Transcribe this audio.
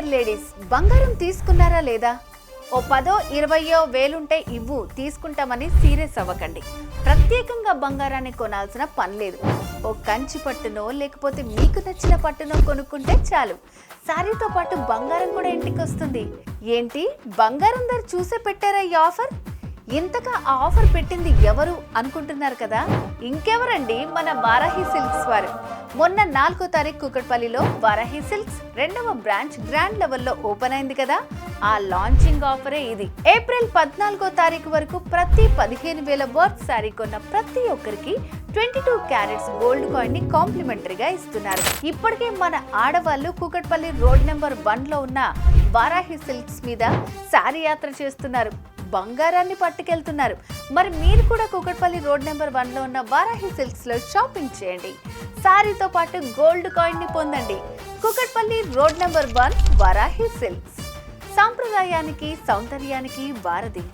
Dear ladies, బంగారం తీసుకున్నారా లేదా? ఓ 10-20 వేలుంటే ఇవ్వు తీసుకుంటామని సీరియస్ అవ్వకండి. ప్రత్యేకంగా బంగారాన్ని కొనాల్సిన పని లేదు. ఓ కంచి పట్టునో లేకపోతే మీకు నచ్చిన పట్టునో కొనుక్కుంటే చాలు. సారీతో పాటు బంగారం కూడా ఇంటికి వస్తుంది. ఏంటి, బంగారం ధర చూసే పెట్టారా ఈ ఆఫర్? ఇంతగా ఆ ఆఫర్ పెట్టింది ఎవరు అనుకుంటున్నారు కదా? ఇంకెవరండి, మన వారాహి సిల్క్స్ వారు. మొన్న 4వ తారీఖు కూకట్పల్లిలో వారాహి సిల్క్స్ 2వ బ్రాంచ్ గ్రాండ్ లెవెల్లో ఓపెన్ అయింది కదా. ఆ లాంచింగ్ ఆఫరే ఇది. ఏప్రిల్ 14వ తారీఖు వరకు ప్రతి 15,000 వర్త్ శారీ కొన్న ప్రతి ఒక్కరికి 22 క్యారెట్స్ గోల్డ్ కాయిన్ ని కాంప్లిమెంటరీగా ఇస్తున్నారు. ఇప్పటికే మన ఆడవాళ్ళు కూకట్పల్లి రోడ్ నెంబర్ 1 లో ఉన్న వారాహి సిల్క్స్ మీద శారీ యాత్ర చేస్తున్నారు, బంగారాన్ని పట్టుకెళ్తున్నారు. మరి మీరు కూడా కూకట్పల్లి రోడ్ నెంబర్ 1 లో ఉన్న వారాహి సిల్క్స్ లో షాపింగ్ చేయండి. సారీతో పాటు గోల్డ్ కాయిన్ ని పొందండి. Kukatpally road number 1 Varahi silks, సాంప్రదాయానికి సౌందర్యానికి వారధి.